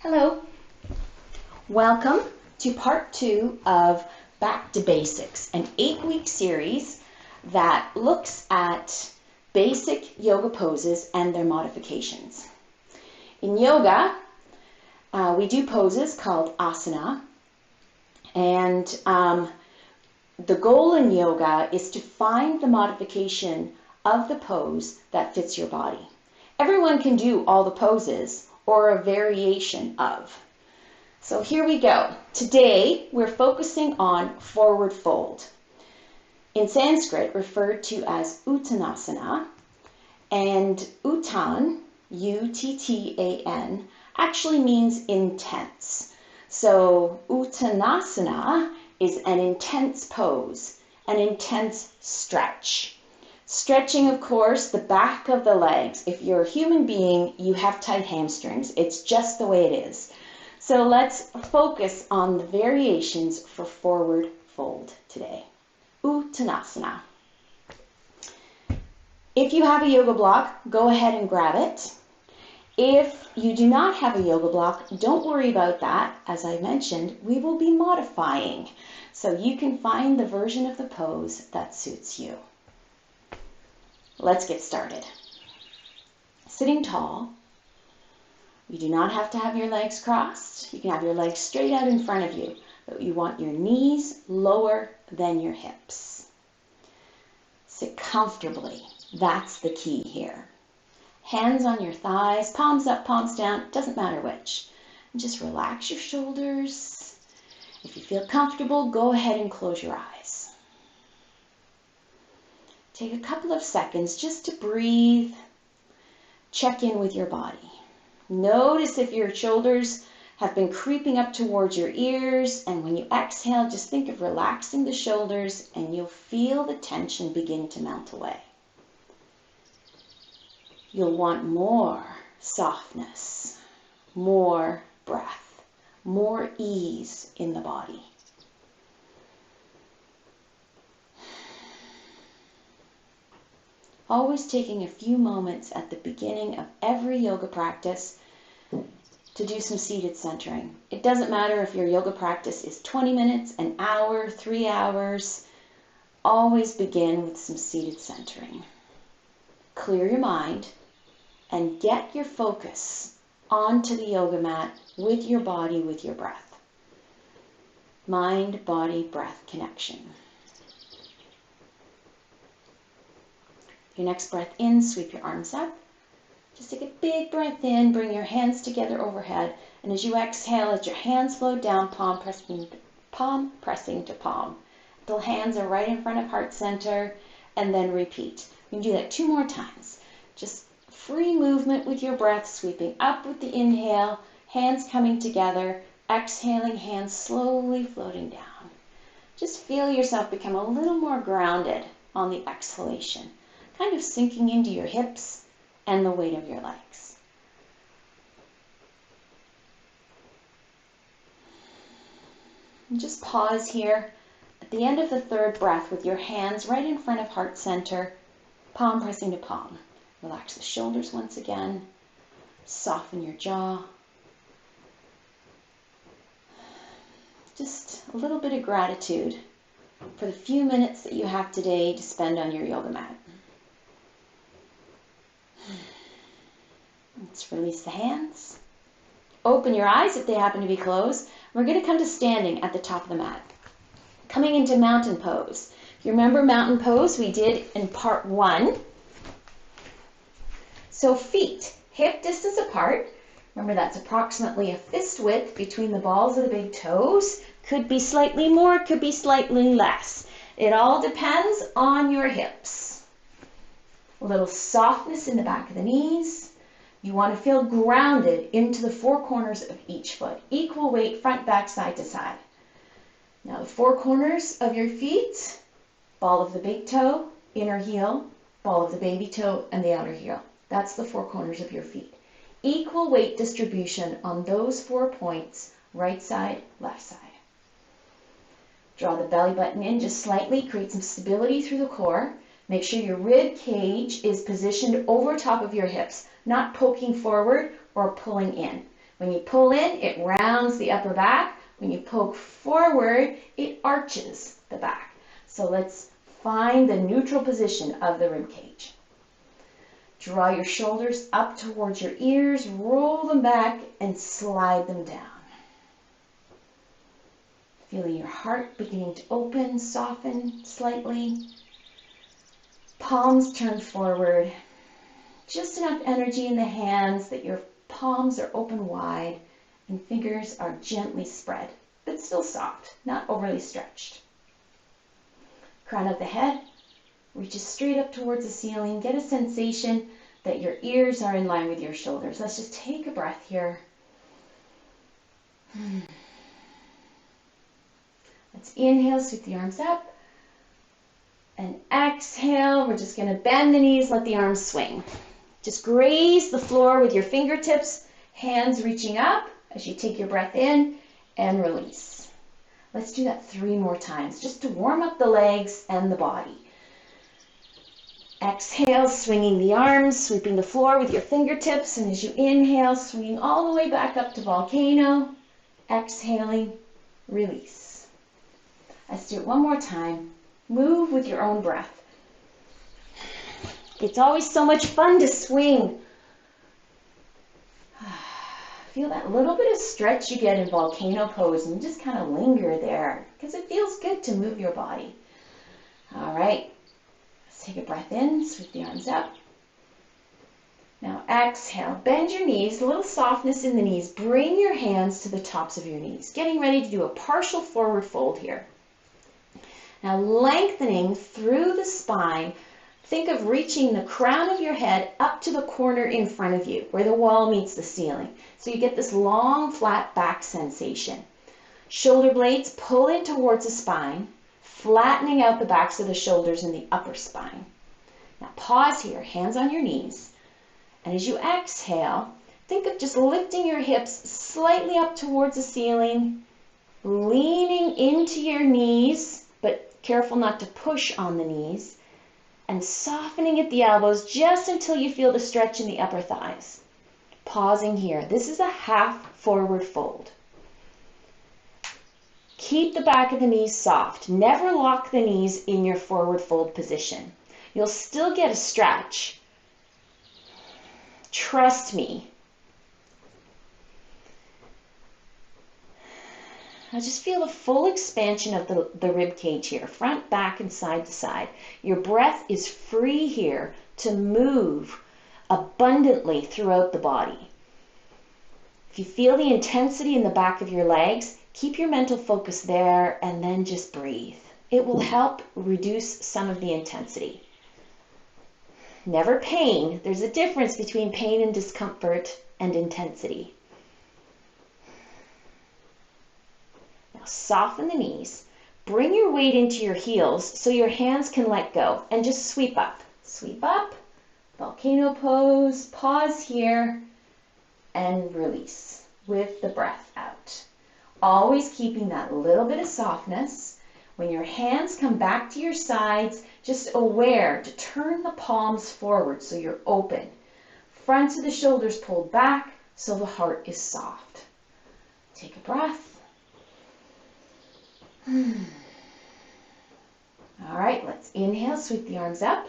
Hello. Welcome to part 2 of Back to Basics, an 8-week series that looks at basic yoga poses and their modifications. In yoga, we do poses called Asana, and the goal in yoga is to find the modification of the pose that fits your body. Everyone can do all the poses or a variation of. So here we go. Today we're focusing on forward fold. In Sanskrit referred to as Uttanasana, and Uttan, U-T-T-A-N, actually means intense. So Uttanasana is an intense pose, an intense stretch. Stretching, of course, the back of the legs. If you're a human being, you have tight hamstrings. It's just the way it is. So let's focus on the variations for forward fold today. Uttanasana. If you have a yoga block, go ahead and grab it. If you do not have a yoga block, don't worry about that. As I mentioned, we will be modifying. So you can find the version of the pose that suits you. Let's get started. Sitting tall. You do not have to have your legs crossed. You can have your legs straight out in front of you, but you want your knees lower than your hips. Sit comfortably. That's the key here. Hands on your thighs, palms up, palms down, doesn't matter which. And just relax your shoulders. If you feel comfortable, go ahead and close your eyes. Take a couple of seconds just to breathe, check in with your body. Notice if your shoulders have been creeping up towards your ears, and when you exhale, just think of relaxing the shoulders and you'll feel the tension begin to melt away. You'll want more softness, more breath, more ease in the body. Always taking a few moments at the beginning of every yoga practice to do some seated centering. It doesn't matter if your yoga practice is 20 minutes, an hour, 3 hours. Always begin with some seated centering. Clear your mind and get your focus onto the yoga mat with your body, with your breath. Mind, body, breath connection. Your next breath in, sweep your arms up. Just take a big breath in, bring your hands together overhead, and as you exhale, let your hands flow down, palm pressing to palm. The hands are right in front of heart center, and then repeat. You can do that 2 more times. Just free movement with your breath, sweeping up with the inhale, hands coming together, exhaling, hands slowly floating down. Just feel yourself become a little more grounded on the exhalation, kind of sinking into your hips and the weight of your legs. And just pause here at the end of the 3rd breath with your hands right in front of heart center, palm pressing to palm. Relax the shoulders once again. Soften your jaw. Just a little bit of gratitude for the few minutes that you have today to spend on your yoga mat. Let's release the hands. Open your eyes if they happen to be closed. We're going to come to standing at the top of the mat. Coming into mountain pose. If you remember mountain pose we did in part 1. So feet hip distance apart. Remember that's approximately a fist width between the balls of the big toes. Could be slightly more, could be slightly less. It all depends on your hips. A little softness in the back of the knees. You want to feel grounded into the 4 corners of each foot. Equal weight, front, back, side to side. Now the 4 corners of your feet, ball of the big toe, inner heel, ball of the baby toe, and the outer heel. That's the 4 corners of your feet. Equal weight distribution on those 4 points, right side, left side. Draw the belly button in just slightly, create some stability through the core. Make sure your rib cage is positioned over top of your hips, not poking forward or pulling in. When you pull in, it rounds the upper back. When you poke forward, it arches the back. So let's find the neutral position of the rib cage. Draw your shoulders up towards your ears, roll them back, and slide them down. Feeling your heart beginning to open, soften slightly. Palms turn forward. Just enough energy in the hands that your palms are open wide and fingers are gently spread, but still soft, not overly stretched. Crown of the head reaches straight up towards the ceiling. Get a sensation that your ears are in line with your shoulders. Let's just take a breath here. Let's inhale, sweep the arms up. And exhale, we're just going to bend the knees, let the arms swing. Just graze the floor with your fingertips, hands reaching up as you take your breath in and release. Let's do that 3 more times, just to warm up the legs and the body. Exhale, swinging the arms, sweeping the floor with your fingertips, and as you inhale, swinging all the way back up to volcano. Exhaling, release. Let's do it 1 more time. Move with your own breath. It's always so much fun to swing. Feel that little bit of stretch you get in volcano pose and just kind of linger there because it feels good to move your body. All right, let's take a breath in, sweep the arms up. Now exhale, bend your knees, a little softness in the knees. Bring your hands to the tops of your knees. Getting ready to do a partial forward fold here. Now lengthening through the spine, think of reaching the crown of your head up to the corner in front of you where the wall meets the ceiling. So you get this long flat back sensation. Shoulder blades pull in towards the spine, flattening out the backs of the shoulders and the upper spine. Now pause here, hands on your knees. And as you exhale, think of just lifting your hips slightly up towards the ceiling, leaning into your knees, but careful not to push on the knees, and softening at the elbows just until you feel the stretch in the upper thighs. Pausing here. This is a half forward fold. Keep the back of the knees soft. Never lock the knees in your forward fold position. You'll still get a stretch. Trust me. Now just feel the full expansion of the rib cage here, front, back, and side to side. Your breath is free here to move abundantly throughout the body. If you feel the intensity in the back of your legs, keep your mental focus there and then just breathe. It will help reduce some of the intensity. Never pain. There's a difference between pain and discomfort and intensity. Soften the knees. Bring your weight into your heels so your hands can let go and just sweep up. Sweep up, volcano pose, pause here, and release with the breath out. Always keeping that little bit of softness. When your hands come back to your sides, just aware to turn the palms forward so you're open. Fronts of the shoulders pulled back so the heart is soft. Take a breath. All right, let's inhale, sweep the arms up.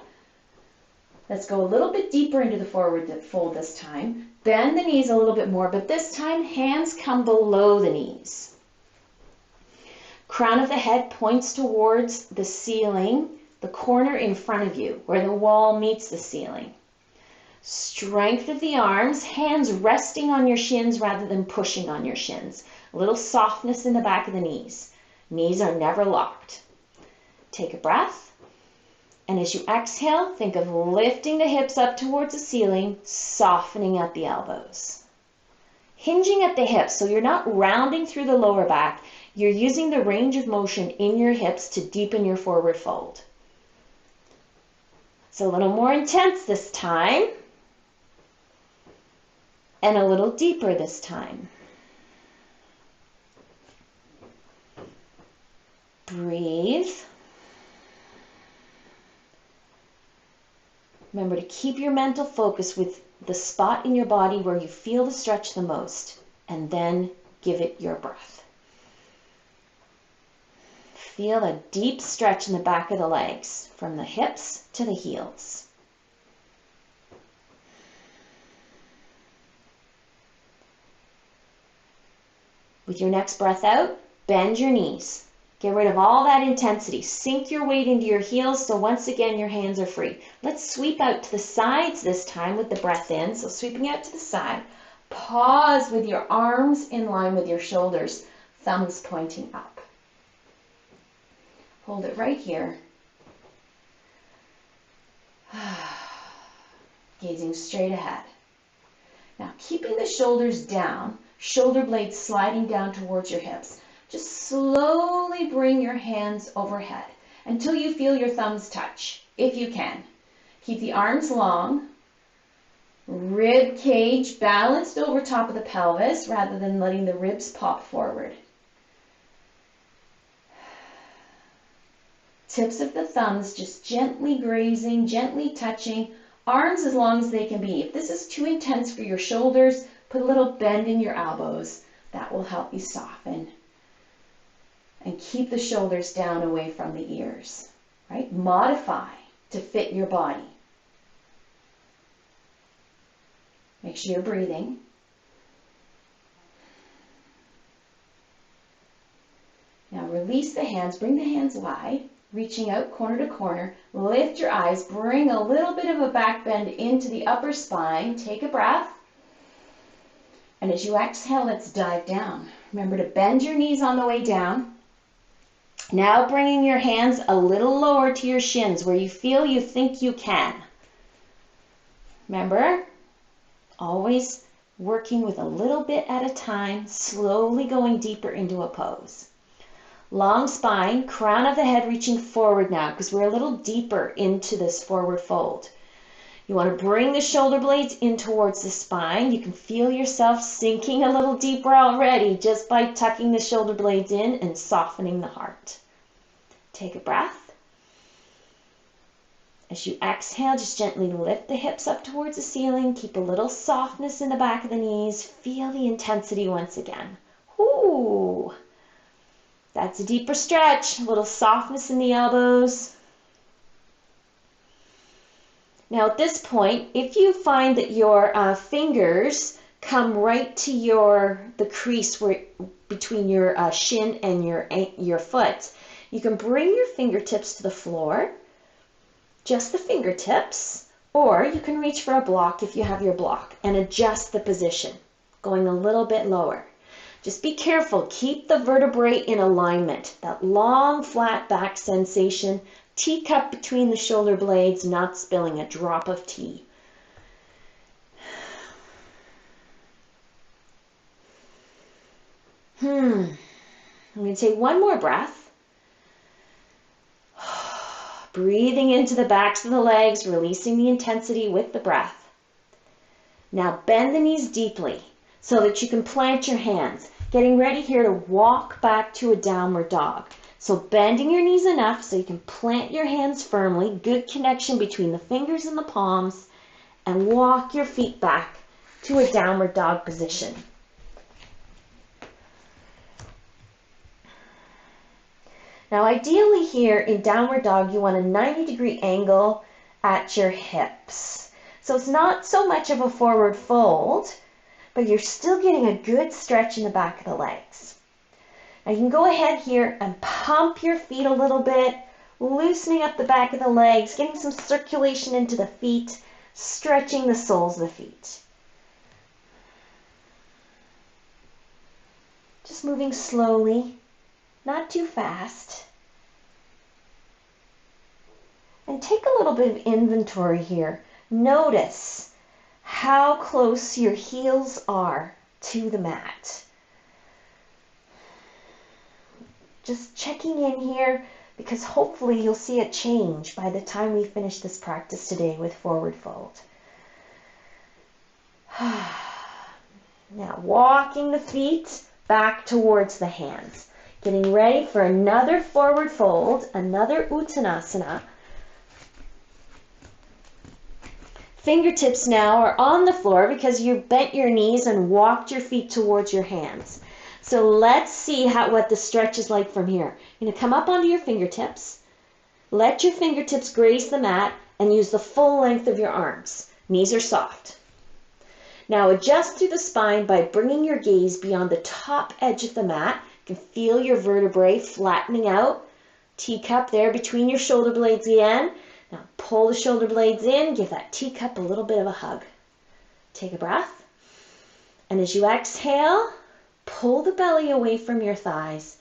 Let's go a little bit deeper into the forward fold this time. Bend the knees a little bit more, but this time hands come below the knees. Crown of the head points towards the ceiling, the corner in front of you, where the wall meets the ceiling. Strength of the arms, hands resting on your shins rather than pushing on your shins. A little softness in the back of the knees. Knees are never locked. Take a breath. And as you exhale, think of lifting the hips up towards the ceiling, softening at the elbows. Hinging at the hips, so you're not rounding through the lower back. You're using the range of motion in your hips to deepen your forward fold. It's a little more intense this time. And a little deeper this time. Breathe. Remember to keep your mental focus with the spot in your body where you feel the stretch the most. and then give it your breath. Feel a deep stretch in the back of the legs, from the hips to the heels. With your next breath out, bend your knees. Get rid of all that intensity. Sink your weight into your heels so once again your hands are free. Let's sweep out to the sides this time with the breath in. So sweeping out to the side. Pause with your arms in line with your shoulders, thumbs pointing up. Hold it right here. Gazing straight ahead. Now keeping the shoulders down, shoulder blades sliding down towards your hips. Just slowly bring your hands overhead until you feel your thumbs touch, if you can. Keep the arms long, rib cage balanced over top of the pelvis rather than letting the ribs pop forward. Tips of the thumbs just gently grazing, gently touching, arms as long as they can be. If this is too intense for your shoulders, put a little bend in your elbows. That will help you soften. And keep the shoulders down away from the ears, right? Modify to fit your body. Make sure you're breathing. Now release the hands, bring the hands wide, reaching out corner to corner. Lift your eyes, bring a little bit of a back bend into the upper spine. Take a breath. And as you exhale, let's dive down. Remember to bend your knees on the way down. Now bringing your hands a little lower to your shins where you feel you think you can. Remember, always working with a little bit at a time, slowly going deeper into a pose. Long spine, crown of the head reaching forward now because we're a little deeper into this forward fold. You want to bring the shoulder blades in towards the spine. You can feel yourself sinking a little deeper already just by tucking the shoulder blades in and softening the heart. Take a breath. As you exhale, just gently lift the hips up towards the ceiling. Keep a little softness in the back of the knees. Feel the intensity once again. Ooh, that's a deeper stretch. A little softness in the elbows. Now at this point, if you find that your fingers come right to the crease between your shin and your foot, you can bring your fingertips to the floor, just the fingertips, or you can reach for a block if you have your block and adjust the position, going a little bit lower. Just be careful, keep the vertebrae in alignment, that long flat back sensation. Teacup between the shoulder blades, not spilling a drop of tea. I'm going to take one more breath. Breathing into the backs of the legs, releasing the intensity with the breath. Now bend the knees deeply so that you can plant your hands. Getting ready here to walk back to a downward dog. So bending your knees enough so you can plant your hands firmly, good connection between the fingers and the palms, and walk your feet back to a downward dog position. Now ideally here in downward dog, you want a 90-degree angle at your hips. So it's not so much of a forward fold, but you're still getting a good stretch in the back of the legs. Now you can go ahead here and pump your feet a little bit, loosening up the back of the legs, getting some circulation into the feet, stretching the soles of the feet. Just moving slowly, not too fast. And take a little bit of inventory here. Notice how close your heels are to the mat. Just checking in here because hopefully you'll see a change by the time we finish this practice today with forward fold. Now walking the feet back towards the hands. Getting ready for another forward fold, another Uttanasana. fingertips now are on the floor because you bent your knees and walked your feet towards your hands. So let's see what the stretch is like from here. You're going to come up onto your fingertips. Let your fingertips graze the mat and use the full length of your arms. Knees are soft. Now adjust through the spine by bringing your gaze beyond the top edge of the mat. You can feel your vertebrae flattening out. Teacup there between your shoulder blades again. Now pull the shoulder blades in, give that teacup a little bit of a hug. Take a breath. And as you exhale, pull the belly away from your thighs.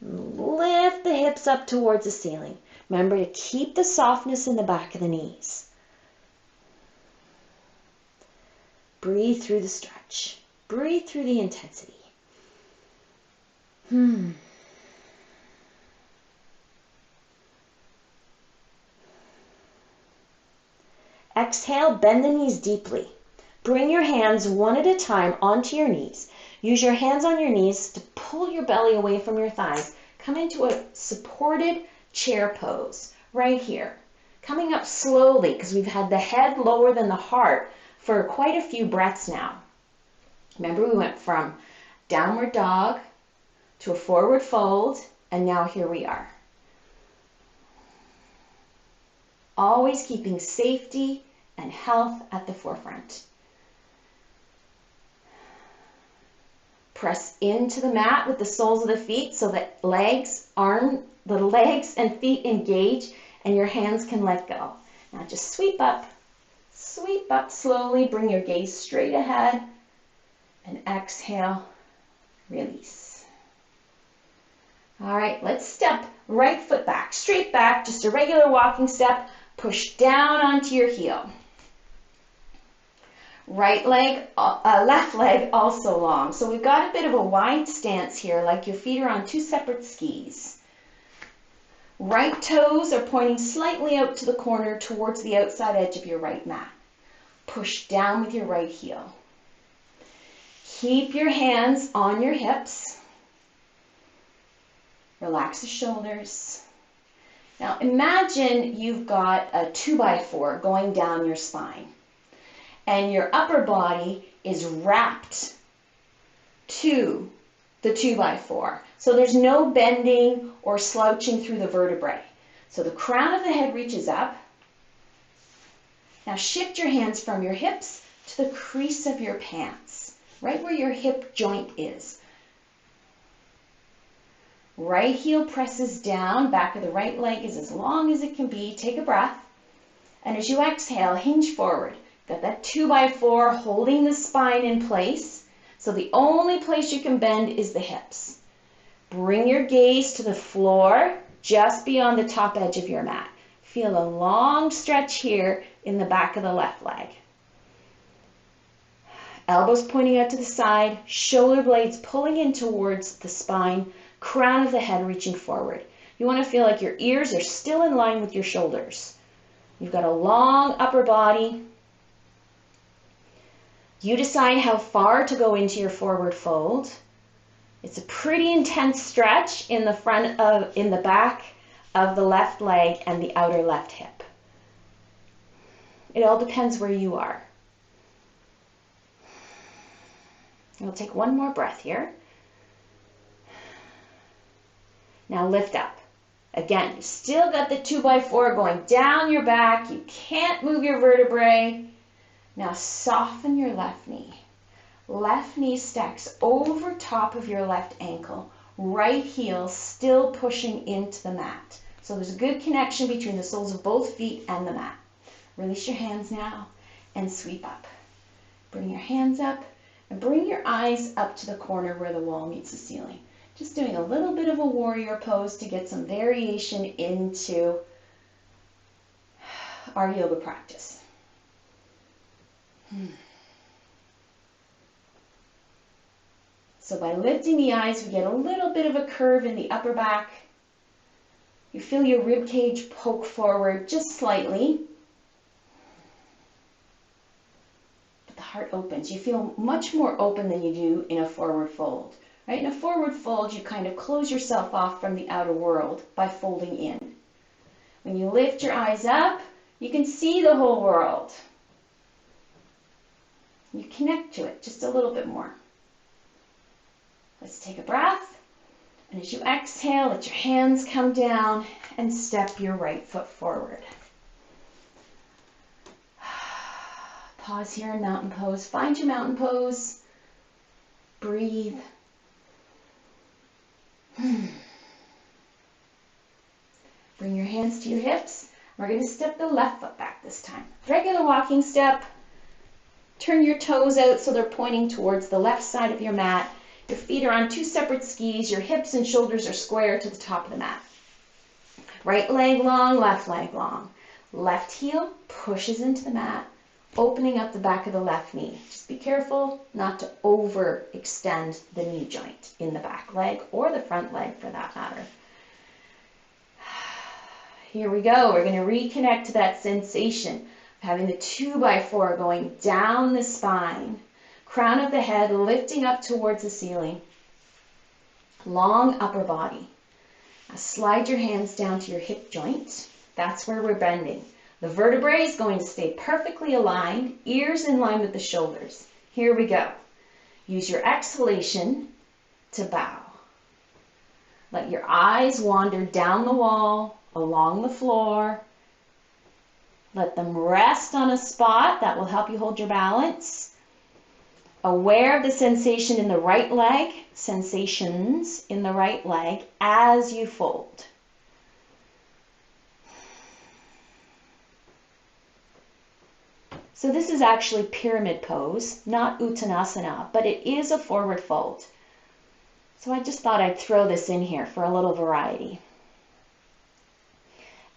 Lift the hips up towards the ceiling. Remember to keep the softness in the back of the knees. Breathe through the stretch. Breathe through the intensity. Exhale, bend the knees deeply. Bring your hands one at a time onto your knees. Use your hands on your knees to pull your belly away from your thighs. Come into a supported chair pose right here. Coming up slowly because we've had the head lower than the heart for quite a few breaths now. Remember, we went from downward dog to a forward fold, and now here we are. Always keeping safety and health at the forefront. Press into the mat with the soles of the feet so that the legs and feet engage and your hands can let go. Now just sweep up slowly, bring your gaze straight ahead, and exhale, release. All right, let's step right foot back, straight back, just a regular walking step, push down onto your heel. Right leg, left leg also long. So we've got a bit of a wide stance here, like your feet are on two separate skis. Right toes are pointing slightly out to the corner towards the outside edge of your right mat. Push down with your right heel. Keep your hands on your hips. Relax the shoulders. Now imagine you've got a 2x4 going down your spine. And your upper body is wrapped to the 2x4. So there's no bending or slouching through the vertebrae. So the crown of the head reaches up. Now shift your hands from your hips to the crease of your pants, right where your hip joint is. Right heel presses down, back of the right leg is as long as it can be. Take a breath. And as you exhale, hinge forward. Got that 2x4 holding the spine in place. So the only place you can bend is the hips. Bring your gaze to the floor just beyond the top edge of your mat. Feel a long stretch here in the back of the left leg. Elbows pointing out to the side, shoulder blades pulling in towards the spine, crown of the head reaching forward. You want to feel like your ears are still in line with your shoulders. You've got a long upper body. You decide how far to go into your forward fold. It's a pretty intense stretch in the back of the left leg and the outer left hip. It all depends where you are. We'll take one more breath here. Now lift up. Again, you still got the 2x4 going down your back. You can't move your vertebrae. Now soften your left knee. Left knee stacks over top of your left ankle. Right heel still pushing into the mat. So there's a good connection between the soles of both feet and the mat. Release your hands now and sweep up. Bring your hands up and bring your eyes up to the corner where the wall meets the ceiling. Just doing a little bit of a warrior pose to get some variation into our yoga practice. So by lifting the eyes, we get a little bit of a curve in the upper back. You feel your rib cage poke forward just slightly. But the heart opens. You feel much more open than you do in a forward fold. Right? In a forward fold, you kind of close yourself off from the outer world by folding in. When you lift your eyes up, you can see the whole world. You connect to it just a little bit more. Let's take a breath. And as you exhale, let your hands come down and step your right foot forward. Pause here in mountain pose. Find your mountain pose. Breathe. Bring your hands to your hips. We're going to step the left foot back this time. Regular walking step. Turn your toes out so they're pointing towards the left side of your mat. Your feet are on two separate skis. Your hips and shoulders are square to the top of the mat. Right leg long, left leg long. Left heel pushes into the mat, opening up the back of the left knee. Just be careful not to overextend the knee joint in the back leg or the front leg for that matter. Here we go. We're going to reconnect to that sensation of having the 2x4 going down the spine. Crown of the head lifting up towards the ceiling. Long upper body. Now slide your hands down to your hip joint. That's where we're bending. The vertebrae is going to stay perfectly aligned, ears in line with the shoulders. Here we go. Use your exhalation to bow. Let your eyes wander down the wall, along the floor. Let them rest on a spot that will help you hold your balance. Aware of the sensation in the right leg, sensations in the right leg as you fold. So this is actually pyramid pose, not Uttanasana, but it is a forward fold. So I just thought I'd throw this in here for a little variety.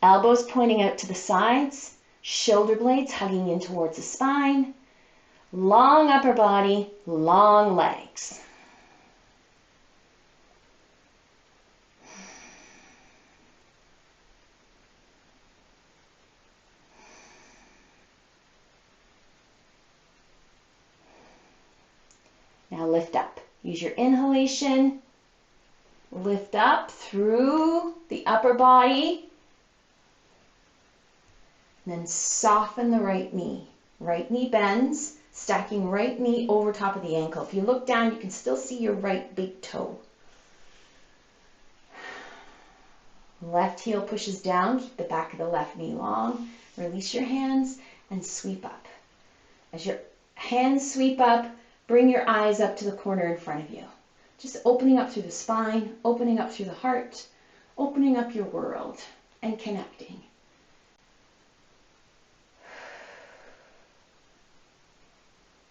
Elbows pointing out to the sides, shoulder blades hugging in towards the spine, long upper body, long legs. Now lift up. Use your inhalation. Lift up through the upper body. And then soften the right knee. Right knee bends, stacking right knee over top of the ankle. If you look down, you can still see your right big toe. Left heel pushes down. Keep the back of the left knee long. Release your hands and sweep up. As your hands sweep up, bring your eyes up to the corner in front of you. Just opening up through the spine, opening up through the heart, opening up your world and connecting.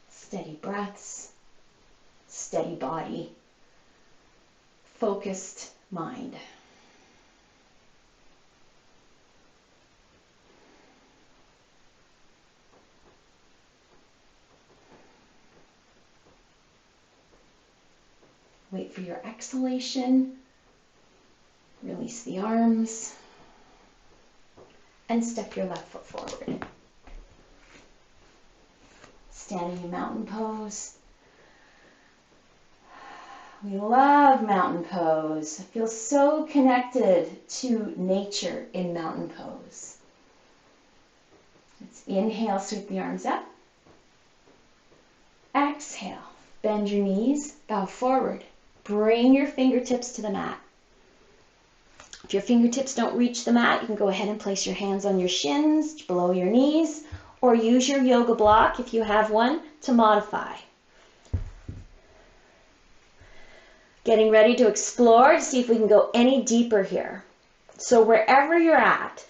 Steady breaths, steady body, focused mind. Wait for your exhalation. Release the arms. And step your left foot forward. Standing in mountain pose. We love mountain pose. I feel so connected to nature in mountain pose. Let's inhale, sweep the arms up. Exhale, bend your knees, bow forward. Bring your fingertips to the mat. If your fingertips don't reach the mat, you can go ahead and place your hands on your shins, below your knees, or use your yoga block, if you have one, to modify. Getting ready to explore to see if we can go any deeper here. So wherever you're at,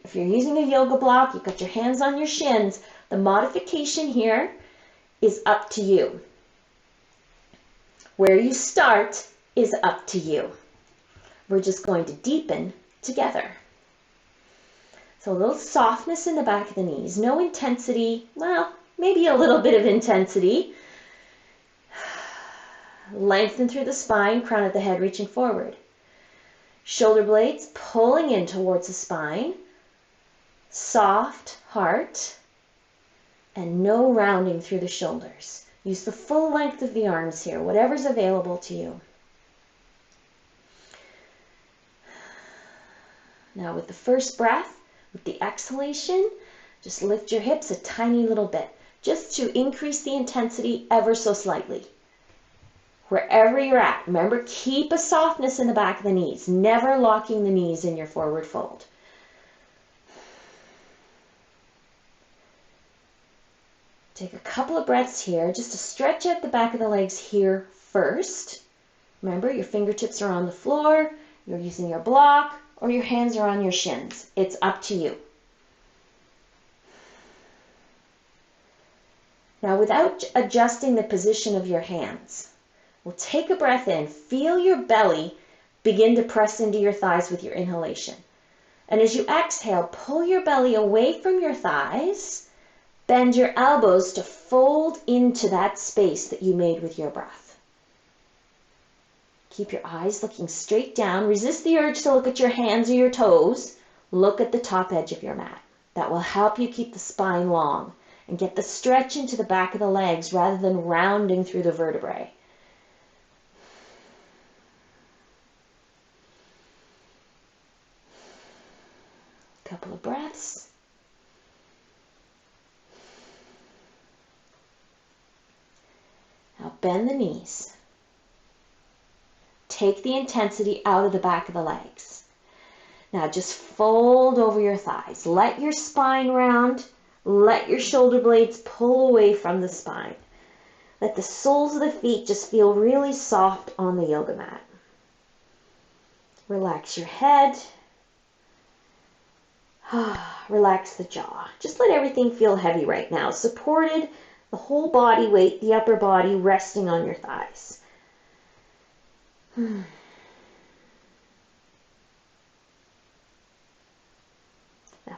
if you're using a yoga block, you've got your hands on your shins, the modification here is up to you. Where you start is up to you. We're just going to deepen together. So a little softness in the back of the knees, no intensity, well, maybe a little bit of intensity. Lengthen through the spine, crown of the head reaching forward. Shoulder blades pulling in towards the spine. Soft heart. And no rounding through the shoulders. Use the full length of the arms here, whatever's available to you. Now with the first breath, with the exhalation, just lift your hips a tiny little bit. just to increase the intensity ever so slightly. Wherever you're at, remember, keep a softness in the back of the knees, never locking the knees in your forward fold. Take a couple of breaths here, just to stretch out the back of the legs here first. Remember, your fingertips are on the floor, you're using your block, or your hands are on your shins. It's up to you. Now, without adjusting the position of your hands, we'll take a breath in. Feel your belly begin to press into your thighs with your inhalation. And as you exhale, pull your belly away from your thighs. Bend your elbows to fold into that space that you made with your breath. Keep your eyes looking straight down. Resist the urge to look at your hands or your toes. Look at the top edge of your mat. That will help you keep the spine long and get the stretch into the back of the legs rather than rounding through the vertebrae. Couple of breaths. Now bend the knees. Take the intensity out of the back of the legs. Now just fold over your thighs. Let your spine round. Let your shoulder blades pull away from the spine. Let the soles of the feet just feel really soft on the yoga mat. Relax your head. Relax the jaw. Just let everything feel heavy right now. Supported, the whole body weight, the upper body resting on your thighs. Now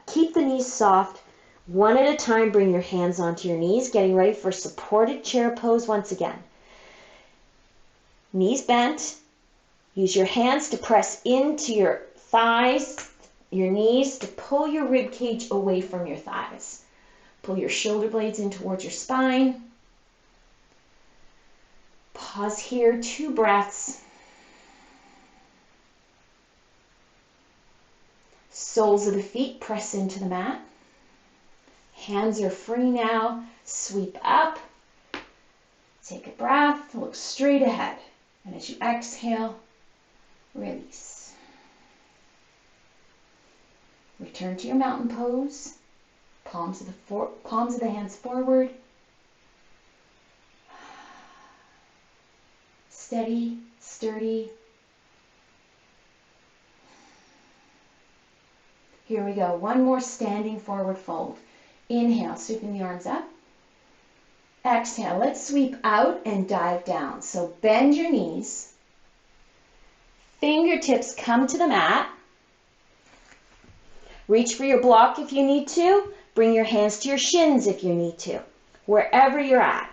keep the knees soft. One at a time, bring your hands onto your knees, getting ready for supported chair pose once again. Knees bent. Use your hands to press into your thighs, your knees to pull your rib cage away from your thighs. Pull your shoulder blades in towards your spine. Pause here, 2 breaths. Soles of the feet press into the mat. Hands are free now. Sweep up. Take a breath. Look straight ahead. And as you exhale, release. Return to your mountain pose. Palms of the hands forward. Steady, sturdy. Here we go. One more standing forward fold. Inhale, sweeping the arms up. Exhale, let's sweep out and dive down. So bend your knees. Fingertips come to the mat. Reach for your block if you need to. Bring your hands to your shins if you need to. Wherever you're at.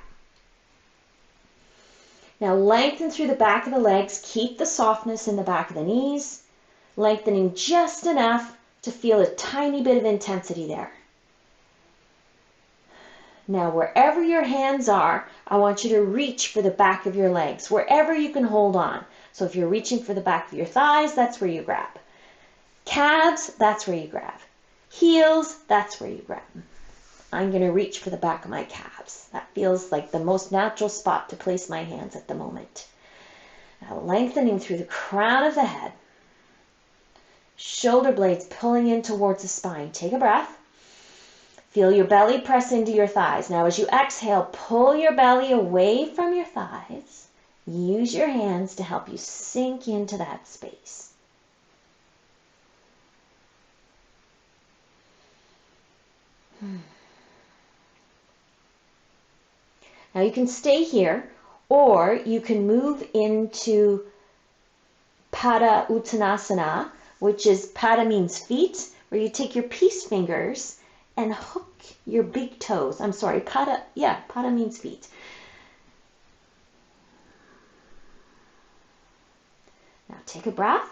Now lengthen through the back of the legs. Keep the softness in the back of the knees. Lengthening just enough to feel a tiny bit of intensity there. Now, wherever your hands are, I want you to reach for the back of your legs, wherever you can hold on. So if you're reaching for the back of your thighs, that's where you grab. Calves, that's where you grab. Heels, that's where you grab. I'm going to reach for the back of my calves. That feels like the most natural spot to place my hands at the moment. Now, lengthening through the crown of the head. Shoulder blades pulling in towards the spine. Take a breath. Feel your belly press into your thighs. Now as you exhale, pull your belly away from your thighs. Use your hands to help you sink into that space. Now you can stay here, or you can move into Pada Uttanasana, which is, Pada means feet, where you take your peace fingers and hook your big toes. I'm sorry, Pada means feet. Now take a breath.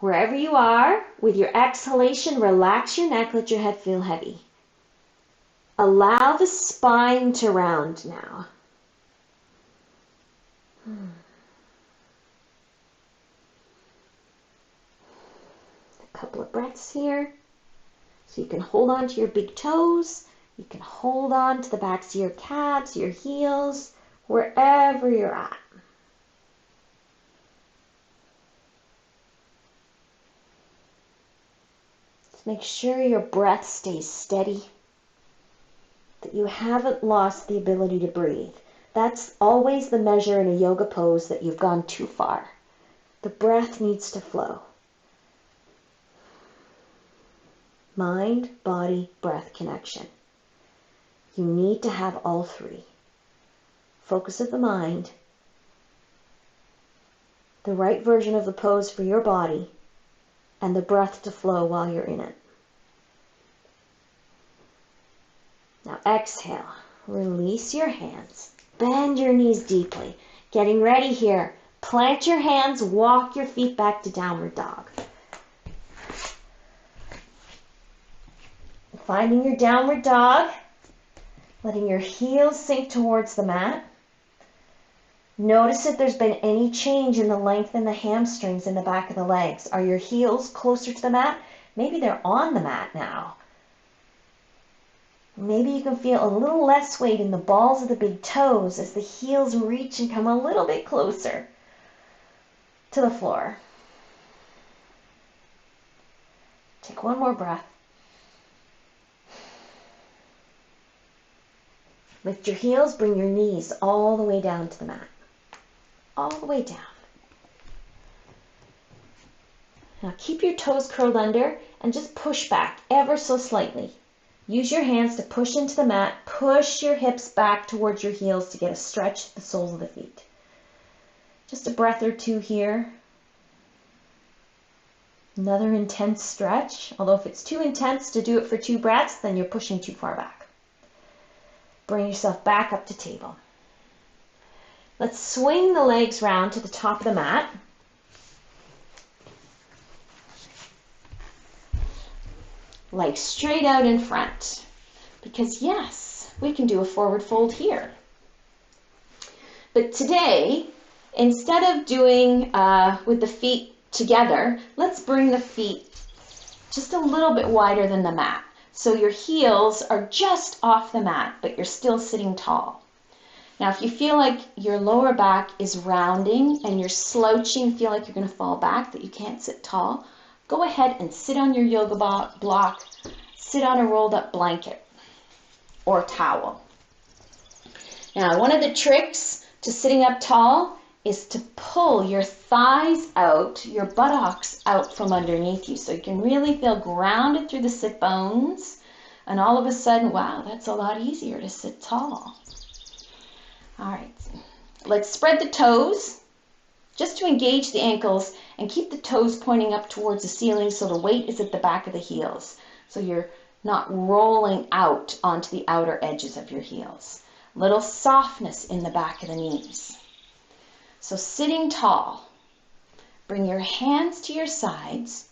Wherever you are, with your exhalation, relax your neck, let your head feel heavy. Allow the spine to round now. A couple of breaths here. So you can hold on to your big toes, You can hold on to the backs of your calves, your heels, wherever you're at. Just make sure your breath stays steady, that you haven't lost the ability to breathe. That's always the measure in a yoga pose that you've gone too far. The breath needs to flow. Mind, body, breath connection. You need to have all three. Focus of the mind, the right version of the pose for your body, and the breath to flow while you're in it. Now exhale, release your hands, bend your knees deeply. Getting ready here. Plant your hands, walk your feet back to downward dog. Finding your downward dog, letting your heels sink towards the mat. Notice if there's been any change in the length in the hamstrings in the back of the legs. Are your heels closer to the mat? Maybe they're on the mat now. Maybe you can feel a little less weight in the balls of the big toes as the heels reach and come a little bit closer to the floor. Take one more breath. Lift your heels, bring your knees all the way down to the mat. All the way down. Now keep your toes curled under and just push back ever so slightly. Use your hands to push into the mat. Push your hips back towards your heels to get a stretch to the soles of the feet. Just a breath or two here. Another intense stretch. Although if it's too intense to do it for 2 breaths, then you're pushing too far back. Bring yourself back up to table. Let's swing the legs round to the top of the mat. Legs straight out in front. Because yes, we can do a forward fold here. But today, instead of doing with the feet together, let's bring the feet just a little bit wider than the mat. So your heels are just off the mat, but you're still sitting tall. Now, if you feel like your lower back is rounding and you're slouching, feel like you're going to fall back, that you can't sit tall, go ahead and sit on your yoga block, sit on a rolled up blanket or towel. Now, one of the tricks to sitting up tall is to pull your thighs out, your buttocks out from underneath you so you can really feel grounded through the sit bones. And all of a sudden, wow, that's a lot easier to sit tall. All right, let's spread the toes just to engage the ankles and keep the toes pointing up towards the ceiling so the weight is at the back of the heels. So you're not rolling out onto the outer edges of your heels. Little softness in the back of the knees. So sitting tall, bring your hands to your sides,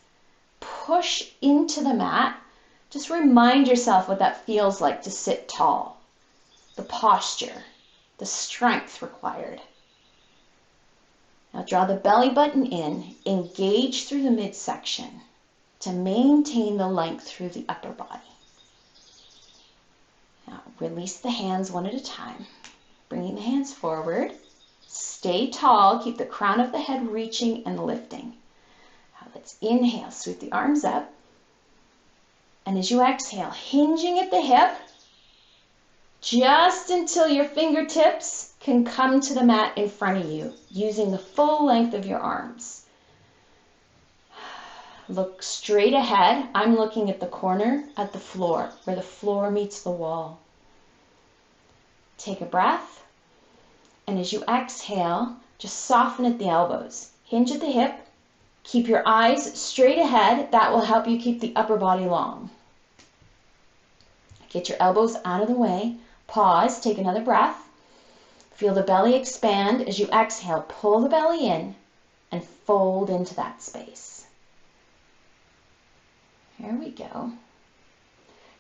push into the mat. Just remind yourself what that feels like to sit tall. The posture, the strength required. Now draw the belly button in, engage through the midsection to maintain the length through the upper body. Now release the hands one at a time, bringing the hands forward. Stay tall, keep the crown of the head reaching and lifting. Now let's inhale, sweep the arms up. And as you exhale, hinging at the hip, just until your fingertips can come to the mat in front of you, using the full length of your arms. Look straight ahead. I'm looking at the corner, at the floor, where the floor meets the wall. Take a breath. And as you exhale, just soften at the elbows. Hinge at the hip. Keep your eyes straight ahead. That will help you keep the upper body long. Get your elbows out of the way. Pause, take another breath. Feel the belly expand. As you exhale, pull the belly in and fold into that space. Here we go.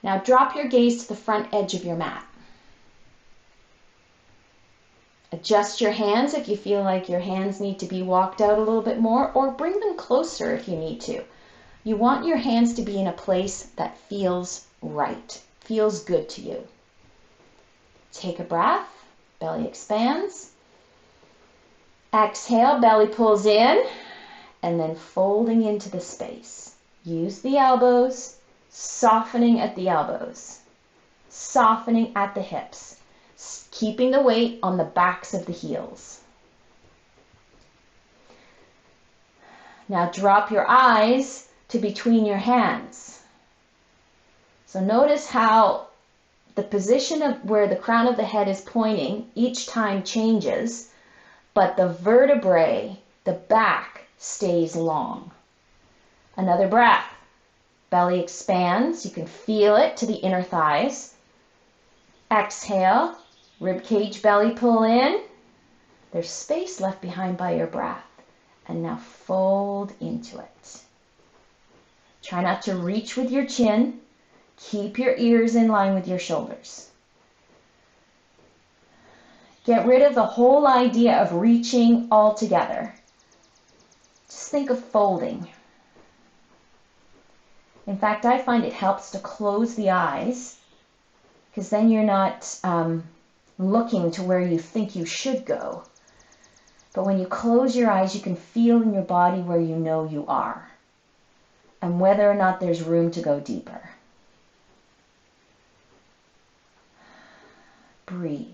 Now drop your gaze to the front edge of your mat. Adjust your hands if you feel like your hands need to be walked out a little bit more, or bring them closer if you need to. You want your hands to be in a place that feels right. feels good to you. Take a breath, belly expands. Exhale, belly pulls in, and then folding into the space. Use the elbows, softening at the elbows, softening at the hips, keeping the weight on the backs of the heels. Now drop your eyes to between your hands. So notice how the position of where the crown of the head is pointing each time changes, but the vertebrae, the back, stays long. Another breath. Belly expands. You can feel it to the inner thighs. Exhale. Rib cage, belly pull in. There's space left behind by your breath. And now fold into it. Try not to reach with your chin. Keep your ears in line with your shoulders. Get rid of the whole idea of reaching altogether. Just think of folding. In fact, I find it helps to close the eyes, because then you're not looking to where you think you should go. But when you close your eyes, you can feel in your body where you know you are, and whether or not there's room to go deeper. Breathe.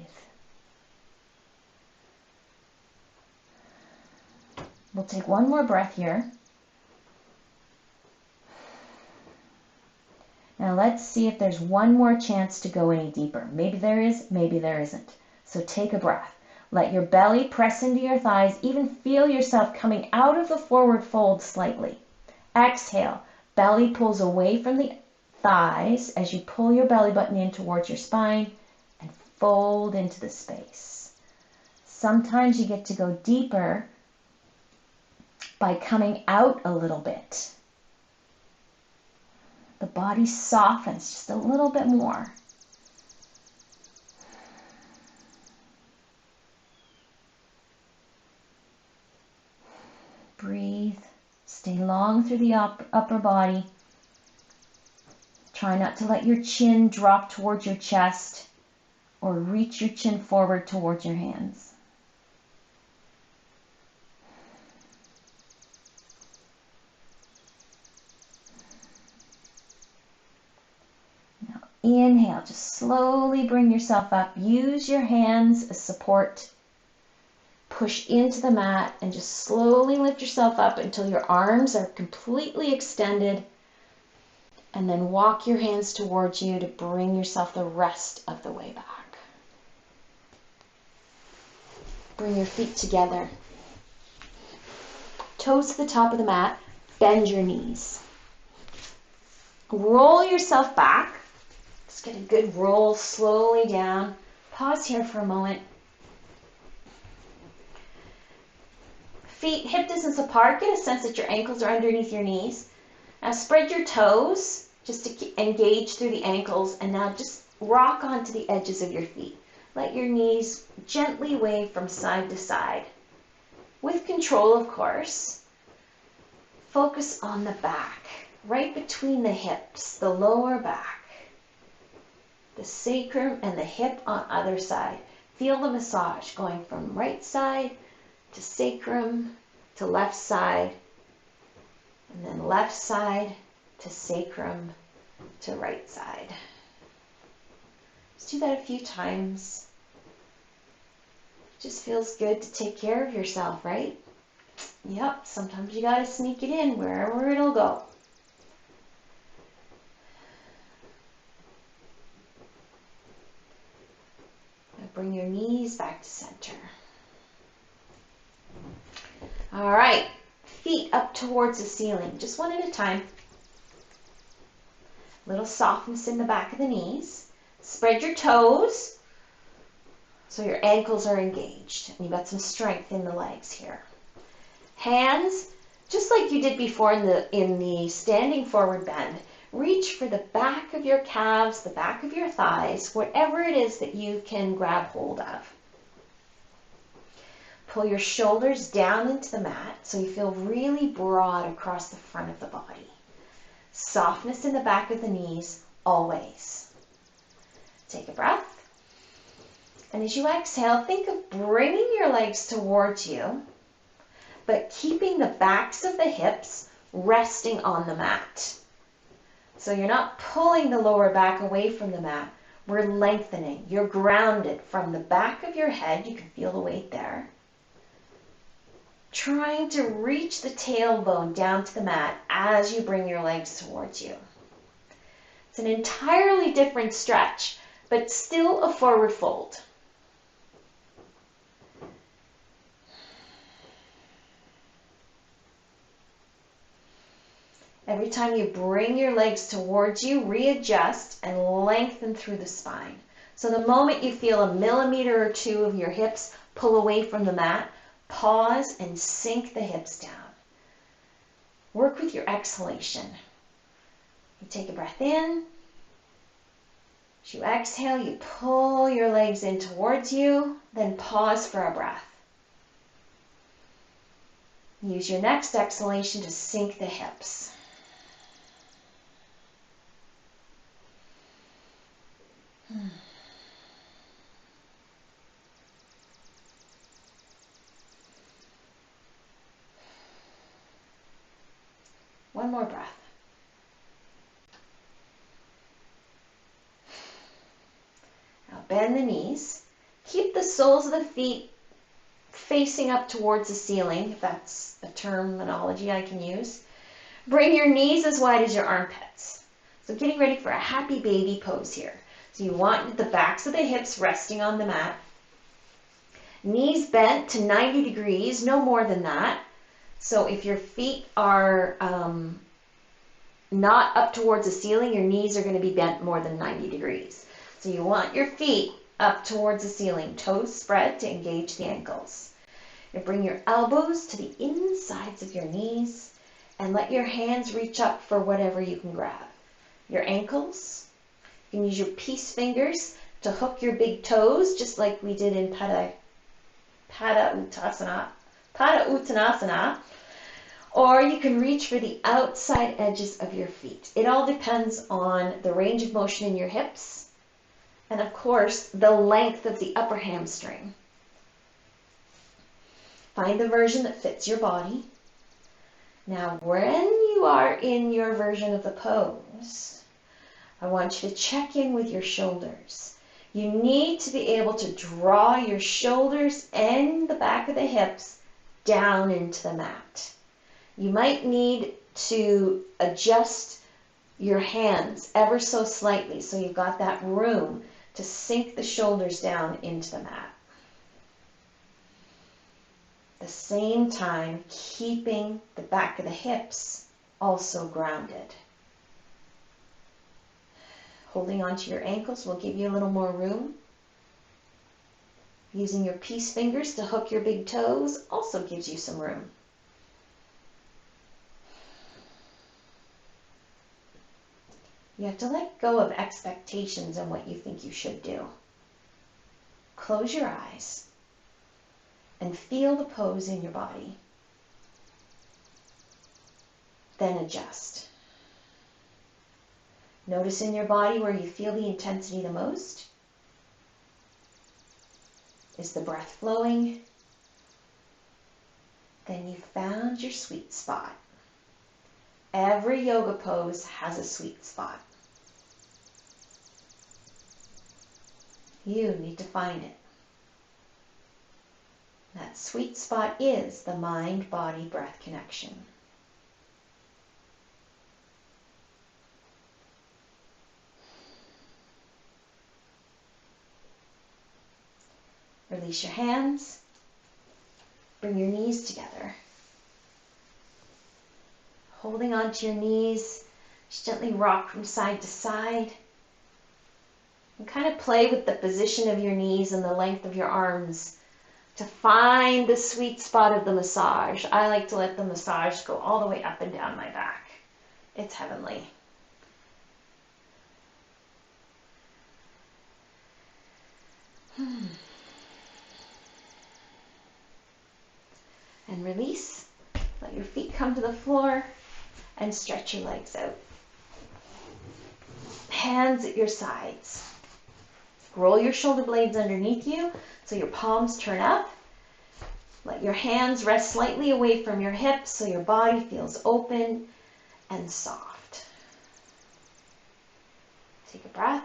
We'll take one more breath here. Now let's see if there's one more chance to go any deeper. Maybe there is, maybe there isn't. So take a breath. Let your belly press into your thighs. Even feel yourself coming out of the forward fold slightly. Exhale. Belly pulls away from the thighs as you pull your belly button in towards your spine and fold into the space. Sometimes you get to go deeper by coming out a little bit. The body softens just a little bit more. Breathe. Stay long through the upper body. Try not to let your chin drop towards your chest or reach your chin forward towards your hands. Inhale, just slowly bring yourself up. Use your hands as support. Push into the mat and just slowly lift yourself up until your arms are completely extended. And then walk your hands towards you to bring yourself the rest of the way back. Bring your feet together. Toes to the top of the mat. Bend your knees. Roll yourself back. Just get a good roll slowly down. Pause here for a moment. Feet hip distance apart. Get a sense that your ankles are underneath your knees. Now spread your toes just to engage through the ankles, and now just rock onto the edges of your feet. Let your knees gently wave from side to side. With control, of course. Focus on the back, right between the hips, the lower back. The sacrum and the hip on either side. Feel the massage going from right side to sacrum to left side, and then left side to sacrum to right side. Just do that a few times. It just feels good to take care of yourself, right? Yep, sometimes you gotta sneak it in wherever it'll go. Bring your knees back to center. All right, feet up towards the ceiling, just one at a time. Little softness in the back of the knees. Spread your toes so your ankles are engaged. And you've got some strength in the legs here. Hands, just like you did before in the standing forward bend, reach for the back of your calves, the back of your thighs, whatever it is that you can grab hold of. Pull your shoulders down into the mat so you feel really broad across the front of the body. Softness in the back of the knees, always. Take a breath. And as you exhale, think of bringing your legs towards you, but keeping the backs of the hips resting on the mat. So you're not pulling the lower back away from the mat. We're lengthening. You're grounded from the back of your head. You can feel the weight there. Trying to reach the tailbone down to the mat as you bring your legs towards you. It's an entirely different stretch, but still a forward fold. Every time you bring your legs towards you, readjust and lengthen through the spine. So the moment you feel a millimeter or two of your hips pull away from the mat, pause and sink the hips down. Work with your exhalation. You take a breath in. As you exhale, you pull your legs in towards you, then pause for a breath. Use your next exhalation to sink the hips. One more breath. Now bend the knees. Keep the soles of the feet facing up towards the ceiling, if that's a terminology I can use. Bring your knees as wide as your armpits. So getting ready for a happy baby pose here. So you want the backs of the hips resting on the mat. Knees bent to 90 degrees, no more than that. So if your feet are not up towards the ceiling, your knees are going to be bent more than 90 degrees. So you want your feet up towards the ceiling, toes spread to engage the ankles. And bring your elbows to the insides of your knees and let your hands reach up for whatever you can grab. Your ankles, you can use your peace fingers to hook your big toes, just like we did in Uttanasana. Or you can reach for the outside edges of your feet. It all depends on the range of motion in your hips and, of course, the length of the upper hamstring. Find the version that fits your body. Now, when you are in your version of the pose, I want you to check in with your shoulders. You need to be able to draw your shoulders and the back of the hips down into the mat. You might need to adjust your hands ever so slightly so you've got that room to sink the shoulders down into the mat. At the same time, keeping the back of the hips also grounded. Holding onto your ankles will give you a little more room. Using your peace fingers to hook your big toes also gives you some room. You have to let go of expectations and what you think you should do. Close your eyes and feel the pose in your body. Then adjust. Notice in your body where you feel the intensity the most. Is the breath flowing? Then you found your sweet spot. Every yoga pose has a sweet spot. You need to find it. That sweet spot is the mind-body-breath connection. Release your hands. Bring your knees together. Holding onto your knees, just gently rock from side to side. And kind of play with the position of your knees and the length of your arms to find the sweet spot of the massage. I like to let the massage go all the way up and down my back. It's heavenly. And release. Let your feet come to the floor and stretch your legs out. Hands at your sides. Roll your shoulder blades underneath you so your palms turn up. Let your hands rest slightly away from your hips so your body feels open and soft. Take a breath.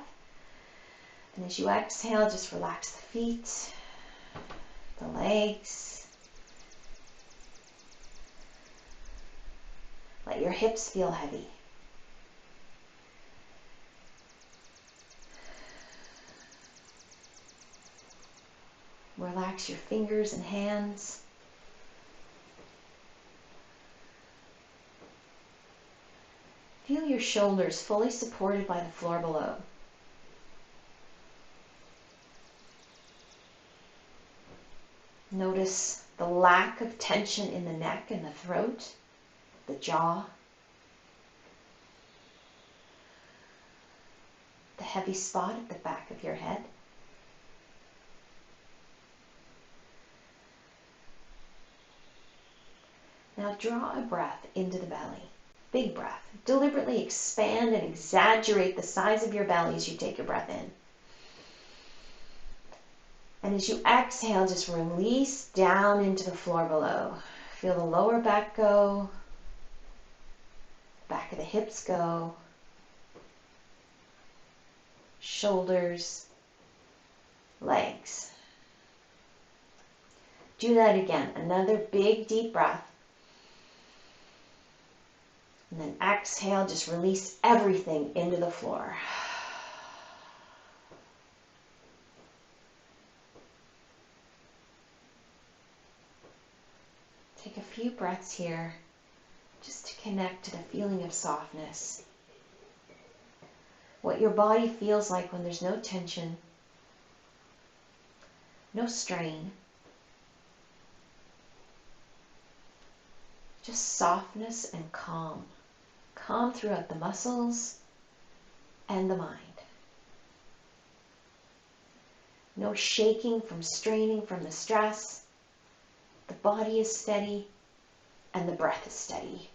And as you exhale, just relax the feet, the legs. Let your hips feel heavy. Relax your fingers and hands. Feel your shoulders fully supported by the floor below. Notice the lack of tension in the neck and the throat, the jaw, the heavy spot at the back of your head. Now draw a breath into the belly. Big breath. Deliberately expand and exaggerate the size of your belly as you take your breath in. And as you exhale, just release down into the floor below. Feel the lower back go, back of the hips go, shoulders, legs. Do that again. Another big deep breath. And then exhale, just release everything into the floor. Take a few breaths here just to connect to the feeling of softness. What your body feels like when there's no tension, no strain. Just softness and calm. Calm throughout the muscles and the mind. No shaking from straining from the stress. The body is steady and the breath is steady.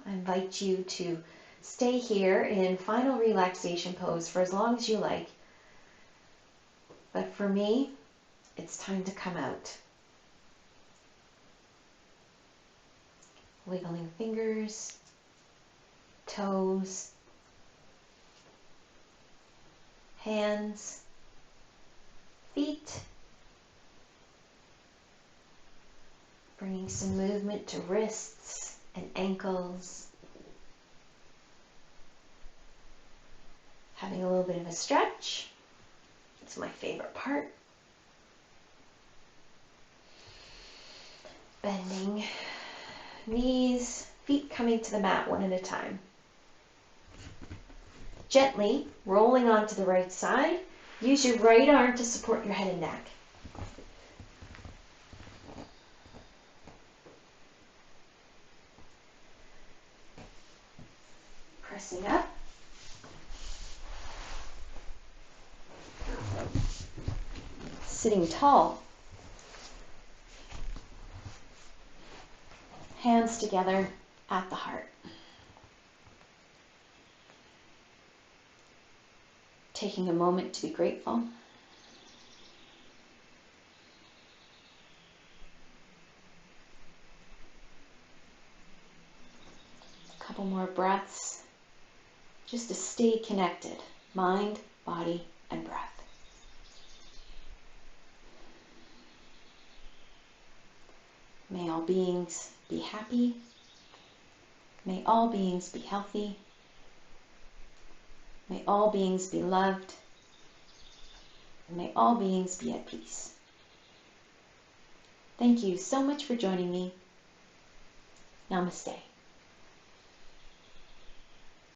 I invite you to stay here in final relaxation pose for as long as you like. But for me, it's time to come out. Wiggling fingers, toes, hands, feet. Bringing some movement to wrists and ankles. Having a little bit of a stretch. It's my favorite part. Bending knees, feet coming to the mat one at a time. Gently rolling onto the right side. Use your right arm to support your head and neck. Pressing up. Sitting tall. Hands together at the heart. Taking a moment to be grateful. A couple more breaths just to stay connected. Mind, body, and breath. May all beings be happy. May all beings be healthy. May all beings be loved. And may all beings be at peace. Thank you so much for joining me. Namaste.